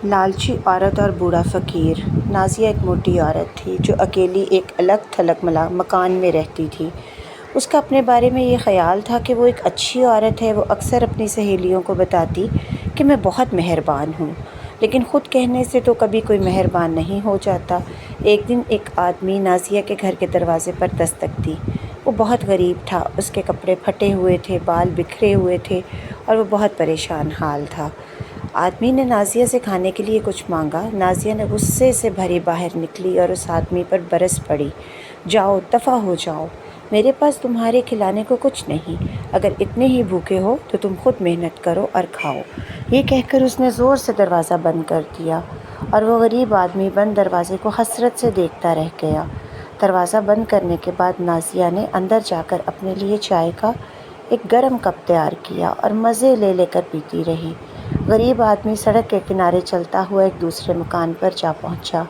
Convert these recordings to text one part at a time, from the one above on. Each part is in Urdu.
لالچی عورت اور بوڑھا فقیر۔ نازیہ ایک موٹی عورت تھی جو اکیلی ایک الگ تھلگ مکان میں رہتی تھی۔ اس کا اپنے بارے میں یہ خیال تھا کہ وہ ایک اچھی عورت ہے۔ وہ اکثر اپنی سہیلیوں کو بتاتی کہ میں بہت مہربان ہوں، لیکن خود کہنے سے تو کبھی کوئی مہربان نہیں ہو جاتا۔ ایک دن ایک آدمی نازیہ کے گھر کے دروازے پر دستک دی۔ وہ بہت غریب تھا، اس کے کپڑے پھٹے ہوئے تھے، بال بکھرے ہوئے تھے اور وہ بہت پریشان حال تھا۔ آدمی نے نازیہ سے کھانے کے لیے کچھ مانگا۔ نازیہ نے غصے سے بھری باہر نکلی اور اس آدمی پر برس پڑی۔ جاؤ، دفع ہو جاؤ، میرے پاس تمہارے کھلانے کو کچھ نہیں۔ اگر اتنے ہی بھوکے ہو تو تم خود محنت کرو اور کھاؤ۔ یہ کہہ کر اس نے زور سے دروازہ بند کر دیا اور وہ غریب آدمی بند دروازے کو حسرت سے دیکھتا رہ گیا۔ دروازہ بند کرنے کے بعد نازیہ نے اندر جا کر اپنے لیے چائے کا ایک گرم کپ تیار کیا اور مزے لے لے کر پیتی رہی۔ غریب آدمی سڑک کے کنارے چلتا ہوا ایک دوسرے مکان پر جا پہنچا،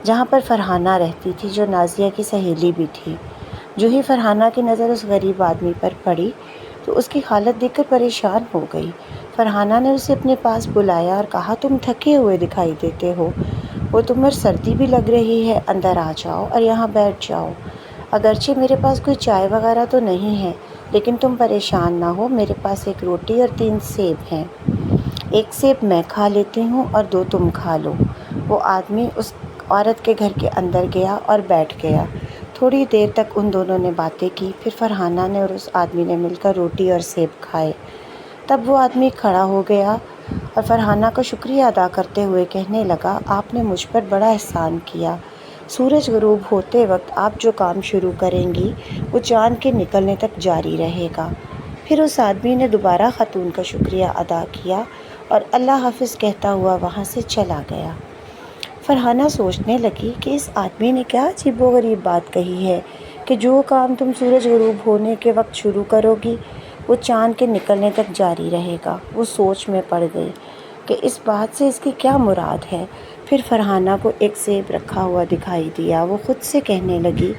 جہاں پر فرحانہ رہتی تھی، جو نازیہ کی سہیلی بھی تھی۔ جو ہی فرحانہ کی نظر اس غریب آدمی پر پڑی تو اس کی حالت دیکھ کر پریشان ہو گئی۔ فرحانہ نے اسے اپنے پاس بلایا اور کہا، تم تھکے ہوئے دکھائی دیتے ہو، وہ تم پر سردی بھی لگ رہی ہے، اندر آ جاؤ اور یہاں بیٹھ جاؤ۔ اگرچہ میرے پاس کوئی چائے وغیرہ تو نہیں ہے، لیکن تم پریشان نہ ہو، میرے پاس ایک روٹی اور 3 سیب ہیں۔ ایک سیب میں کھا لیتی ہوں اور 2 تم کھا لو۔ وہ آدمی اس عورت کے گھر کے اندر گیا اور بیٹھ گیا۔ تھوڑی دیر تک ان دونوں نے باتیں کی، پھر فرحانہ نے اور اس آدمی نے مل کر روٹی اور سیب کھائے۔ تب وہ آدمی کھڑا ہو گیا اور فرحانہ کا شکریہ ادا کرتے ہوئے کہنے لگا، آپ نے مجھ پر بڑا احسان کیا۔ سورج غروب ہوتے وقت آپ جو کام شروع کریں گی وہ چاند کے نکلنے تک جاری رہے گا۔ پھر اس آدمی نے دوبارہ خاتون کا شکریہ ادا کیا اور اللہ حافظ کہتا ہوا وہاں سے چلا گیا۔ فرحانہ سوچنے لگی کہ اس آدمی نے کیا عجیب و غریب بات کہی ہے کہ جو کام تم سورج غروب ہونے کے وقت شروع کرو گی وہ چاند کے نکلنے تک جاری رہے گا۔ وہ سوچ میں پڑ گئی کہ اس بات سے اس کی کیا مراد ہے۔ پھر فرحانہ کو ایک سیب رکھا ہوا دکھائی دیا۔ وہ خود سے کہنے لگی،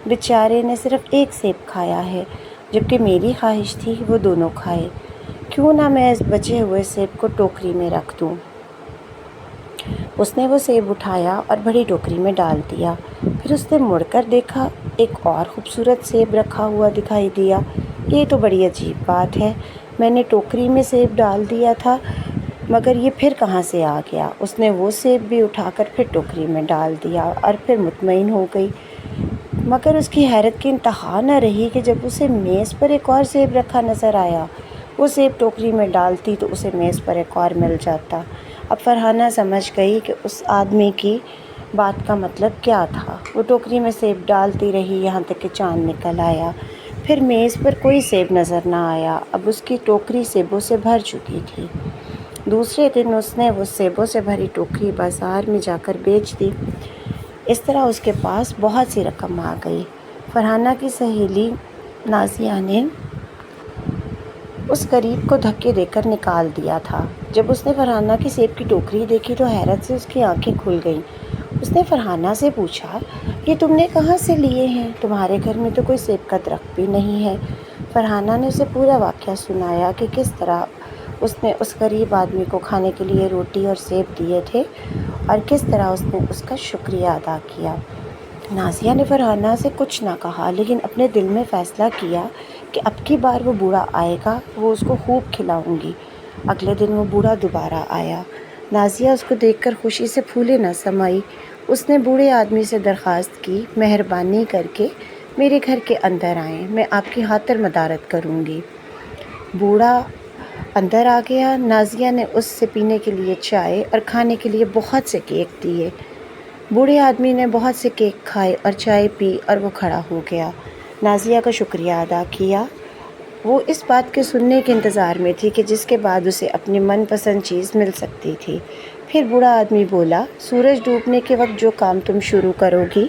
بیچارے نے صرف ایک سیب کھایا ہے، جبکہ میری خواہش تھی وہ دونوں کھائے۔ کیوں نہ میں اس بچے ہوئے سیب کو ٹوکری میں رکھ دوں۔ اس نے وہ سیب اٹھایا اور بڑی ٹوکری میں ڈال دیا۔ پھر اس نے مڑ کر دیکھا، ایک اور خوبصورت سیب رکھا ہوا دکھائی دیا۔ یہ تو بڑی عجیب بات ہے، میں نے ٹوکری میں سیب ڈال دیا تھا، مگر یہ پھر کہاں سے آ گیا؟ اس نے وہ سیب بھی اٹھا کر پھر ٹوکری میں ڈال دیا اور پھر مطمئن ہو گئی، مگر اس کی حیرت کی انتہا نہ رہی کہ جب اسے میز پر ایک اور سیب رکھا نظر آیا۔ وہ سیب ٹوکری میں ڈالتی تو اسے میز پر ایک اور مل جاتا۔ اب فرحانہ سمجھ گئی کہ اس آدمی کی بات کا مطلب کیا تھا۔ وہ ٹوکری میں سیب ڈالتی رہی یہاں تک کہ چاند نکل آیا۔ پھر میز پر کوئی سیب نظر نہ آیا۔ اب اس کی ٹوکری سیبوں سے بھر چکی تھی۔ دوسرے دن اس نے وہ سیبوں سے بھری ٹوکری بازار میں جا کر بیچ دی۔ اس طرح اس کے پاس بہت سی رقم آ گئی۔ فرحانہ کی سہیلی نازیہ نے اس غریب کو دھکے دے کر نکال دیا تھا۔ جب اس نے فرحانہ کی سیب کی ٹوکری دیکھی تو حیرت سے اس کی آنکھیں کھل گئیں۔ اس نے فرحانہ سے پوچھا، یہ تم نے کہاں سے لیے ہیں؟ تمہارے گھر میں تو کوئی سیب کا درخت بھی نہیں ہے۔ فرحانہ نے اسے پورا واقعہ سنایا کہ کس طرح اس نے اس غریب آدمی کو کھانے کے لیے روٹی اور سیب دیے تھے اور کس طرح اس نے اس کا شکریہ ادا کیا۔ نازیہ نے فرحانہ سے کچھ نہ کہا، لیکن اپنے دل میں فیصلہ کیا کہ اب کی بار وہ بوڑھا آئے گا وہ اس کو خوب کھلاؤں گی۔ اگلے دن وہ بوڑھا دوبارہ آیا۔ نازیہ اس کو دیکھ کر خوشی سے پھولے نہ سمائی۔ اس نے بوڑھے آدمی سے درخواست کی، مہربانی کر کے میرے گھر کے اندر آئیں، میں آپ کی خاطر مدارت کروں گی۔ بوڑھا اندر آ گیا۔ نازیہ نے اس سے پینے کے لیے چائے اور کھانے کے لیے بہت سے کیک دیے۔ بوڑھے آدمی نے بہت سے کیک کھائے اور چائے پی اور وہ کھڑا ہو گیا۔ نازیہ کا شکریہ ادا کیا۔ وہ اس بات کے سننے کے انتظار میں تھی کہ جس کے بعد اسے اپنی من پسند چیز مل سکتی تھی۔ پھر بوڑھا آدمی بولا، سورج ڈوبنے کے وقت جو کام تم شروع کرو گی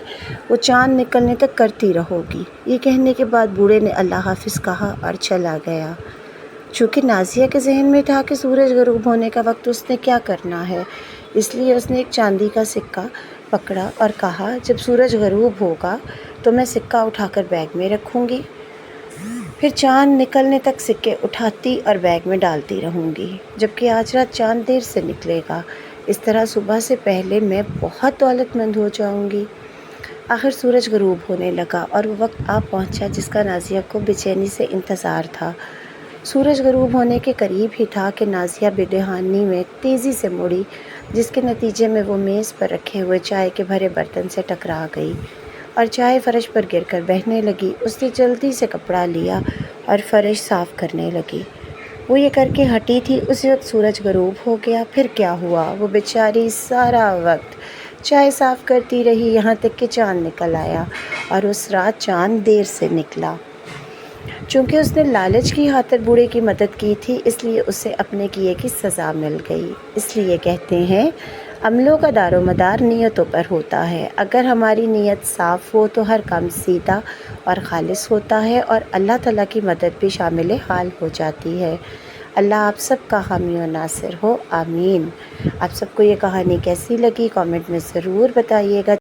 وہ چاند نکلنے تک کرتی رہو گی۔ یہ کہنے کے بعد بوڑھے نے اللہ حافظ کہا اور چلا گیا۔ چونکہ نازیہ کے ذہن میں تھا کہ سورج غروب ہونے کا وقت اس نے کیا کرنا ہے، اس لیے اس نے ایک چاندی کا سکہ پکڑا اور کہا، جب سورج غروب ہوگا تو میں سکہ اٹھا کر بیگ میں رکھوں گی، پھر چاند نکلنے تک سکے اٹھاتی اور بیگ میں ڈالتی رہوں گی، جبکہ آج رات چاند دیر سے نکلے گا، اس طرح صبح سے پہلے میں بہت دولت مند ہو جاؤں گی۔ آخر سورج غروب ہونے لگا اور وہ وقت آ پہنچا جس کا نازیہ کو بے چینی سے انتظار تھا۔ سورج غروب ہونے کے قریب ہی تھا کہ نازیہ بے دہانی میں تیزی سے مڑی، جس کے نتیجے میں وہ میز پر رکھے ہوئے چائے کے بھرے برتن سے ٹکرا گئی اور چائے فرش پر گر کر بہنے لگی۔ اس نے جلدی سے کپڑا لیا اور فرش صاف کرنے لگی۔ وہ یہ کر کے ہٹی تھی، اسی وقت سورج غروب ہو گیا۔ پھر کیا ہوا؟ وہ بیچاری سارا وقت چائے صاف کرتی رہی، یہاں تک کہ چاند نکل آیا، اور اس رات چاند دیر سے نکلا۔ چونکہ اس نے لالچ کی خاطر بوڑھے کی مدد کی تھی، اس لیے اسے اپنے کیے کی سزا مل گئی۔ اس لیے کہتے ہیں عملوں کا دار و مدار نیتوں پر ہوتا ہے۔ اگر ہماری نیت صاف ہو تو ہر کام سیدھا اور خالص ہوتا ہے اور اللہ تعالیٰ کی مدد بھی شامل حال ہو جاتی ہے۔ اللہ آپ سب کا حامی و ناصر ہو، آمین۔ آپ سب کو یہ کہانی کیسی لگی کامنٹ میں ضرور بتائیے گا۔